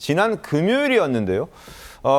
지난 금요일이었는데요.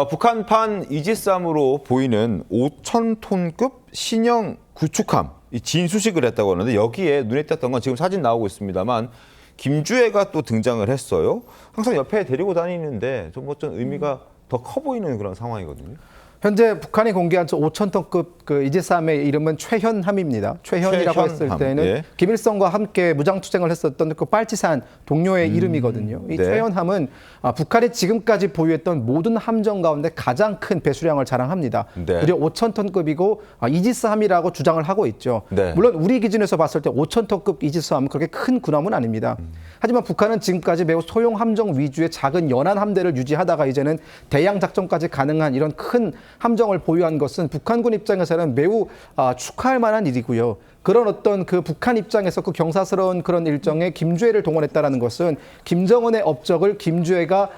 북한판 이지스함으로 보이는 5,000톤급 신형 구축함 진수식을 했다고 하는데 여기에 눈에 띄었던 건 지금 사진 나오고 있습니다만 김주애가 또 등장을 했어요. 항상 옆에 데리고 다니는데 좀 의미가 더 커 보이는 그런 상황이거든요. 현재 북한이 공개한 5,000톤급 그 이지스함의 이름은 최현함입니다. 최현이라고 했을 때는 예. 김일성과 함께 무장투쟁을 했었던 그 빨치산 동료의 이름이거든요. 이 네. 최현함은 북한이 지금까지 보유했던 모든 함정 가운데 가장 큰 배수량을 자랑합니다. 네. 무려 5,000톤급이고 이지스함이라고 주장을 하고 있죠. 네. 물론 우리 기준에서 봤을 때 5,000톤급 이지스함은 그렇게 큰 군함은 아닙니다. 하지만 북한은 지금까지 매우 소형 함정 위주의 작은 연안 함대를 유지하다가 이제는 대양 작전까지 가능한 이런 큰 함정을 보유한 것은 북한군 입장에서는 매우 축하할 만한 일이고요. 그런 어떤 그 북한 입장에서 그 경사스러운 그런 일정에 김주애를 동원했다는 것은 김정은의 업적을 김주애가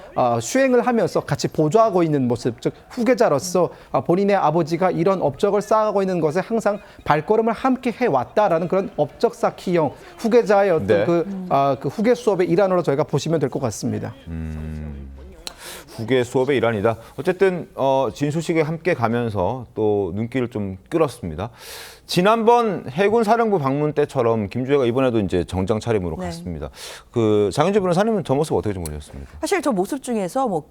수행을 하면서 같이 보조하고 있는 모습, 즉 후계자로서 본인의 아버지가 이런 업적을 쌓아가고 있는 것에 항상 발걸음을 함께 해왔다라는 그런 업적 쌓기형 후계자의 어떤 네. 그 후계 수업의 일환으로 저희가 보시면 될 것 같습니다. 후계 수업의 일환이다. 어쨌든 진수식에 함께 가면서 또 눈길을 좀 끌었습니다. 지난번 해군 사령부 방문 때처럼 김주애가 이번에도 이제 정장 차림으로 네. 갔습니다. 그 장윤주 변호사님은 저 모습 어떻게 좀 보셨습니까? 사실 저 모습 중에서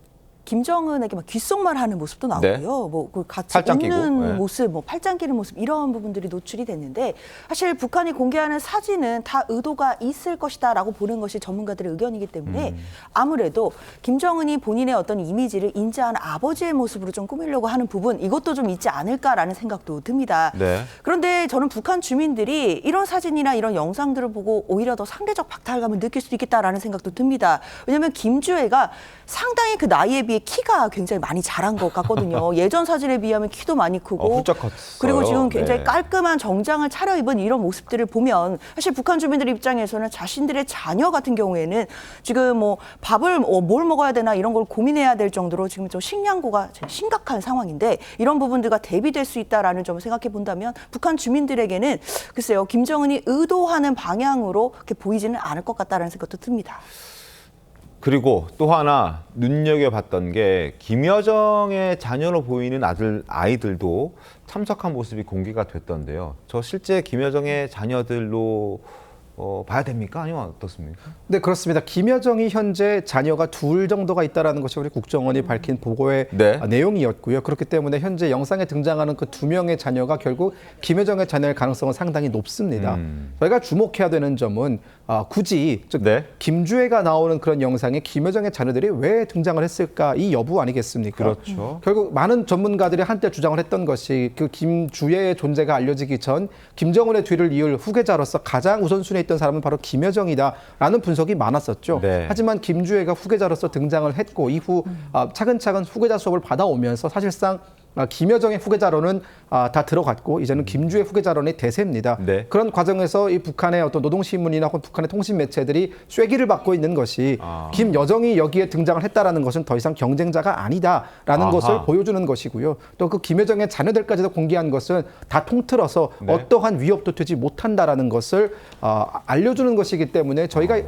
김정은에게 막 귓속말하는 모습도 나오고요. 네. 그 같이 웃는 네. 모습, 팔짱 끼는 모습 이런 부분들이 노출이 됐는데 사실 북한이 공개하는 사진은 다 의도가 있을 것이다라고 보는 것이 전문가들의 의견이기 때문에 아무래도 김정은이 본인의 어떤 이미지를 인자한 아버지의 모습으로 좀 꾸미려고 하는 부분 이것도 좀 있지 않을까라는 생각도 듭니다. 네. 그런데 저는 북한 주민들이 이런 사진이나 이런 영상들을 보고 오히려 더 상대적 박탈감을 느낄 수도 있겠다라는 생각도 듭니다. 왜냐하면 김주애가 상당히 그 나이에 비해 키가 굉장히 많이 자란 것 같거든요. 예전 사진에 비하면 키도 많이 크고 훌쩍 컸어요. 그리고 지금 굉장히 네. 깔끔한 정장을 차려입은 이런 모습들을 보면 사실 북한 주민들 입장에서는 자신들의 자녀 같은 경우에는 지금 밥을 뭘 먹어야 되나 이런 걸 고민해야 될 정도로 지금 좀 식량고가 심각한 상황인데 이런 부분들과 대비될 수 있다라는 점을 생각해 본다면 북한 주민들에게는 글쎄요 김정은이 의도하는 방향으로 그렇게 보이지는 않을 것 같다라는 생각도 듭니다. 그리고 또 하나 눈여겨봤던 게 김여정의 자녀로 보이는 아이들도 참석한 모습이 공개가 됐던데요. 저 실제 김여정의 자녀들로 봐야 됩니까? 아니면 어떻습니까? 네, 그렇습니다. 김여정이 현재 자녀가 2 정도가 있다는 것이 우리 국정원이 밝힌 보고의 네. 내용이었고요. 그렇기 때문에 현재 영상에 등장하는 그 2명의 자녀가 결국 김여정의 자녀일 가능성은 상당히 높습니다. 저희가 주목해야 되는 점은 굳이 즉 네. 김주애가 나오는 그런 영상에 김여정의 자녀들이 왜 등장을 했을까 이 여부 아니겠습니까? 그렇죠. 결국 많은 전문가들이 한때 주장을 했던 것이 그 김주애의 존재가 알려지기 전 김정은의 뒤를 이을 후계자로서 가장 우선순위에 있던 사람은 바로 김여정이다라는 분석이 많았었죠. 네. 하지만 김주애가 후계자로서 등장을 했고 이후 차근차근 후계자 수업을 받아오면서 사실상 김여정의 후계자로는 다 들어갔고 이제는 김주애 후계자론이 대세입니다. 네. 그런 과정에서 이 북한의 어떤 노동신문이나 북한의 통신 매체들이 쐐기를 받고 있는 것이 김여정이 여기에 등장을 했다라는 것은 더 이상 경쟁자가 아니다라는 것을 보여주는 것이고요. 또 그 김여정의 자녀들까지도 공개한 것은 다 통틀어서 네. 어떠한 위협도 되지 못한다라는 것을 알려주는 것이기 때문에 저희가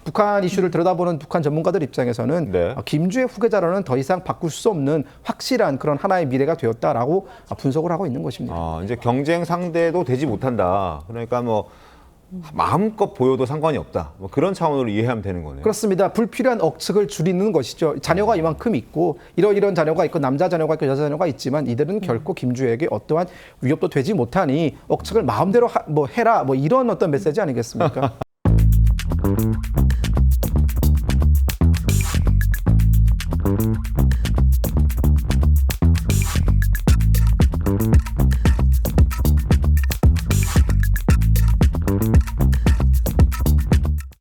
북한 이슈를 들여다보는 북한 전문가들 입장에서는 네. 김주애 후계자로는 더 이상 바꿀 수 없는 확실한 그런 하나의 미래가 되었다라고 분석을 하고 있는 것입니다. 이제 경쟁 상대도 되지 못한다. 그러니까 마음껏 보여도 상관이 없다. 그런 차원으로 이해하면 되는 거네요. 그렇습니다. 불필요한 억측을 줄이는 것이죠. 자녀가 이만큼 있고 이런 자녀가 있고 남자 자녀가 있고 여자 자녀가 있지만 이들은 결코 김주애에게 어떠한 위협도 되지 못하니 억측을 마음대로 해라 이런 어떤 메시지 아니겠습니까?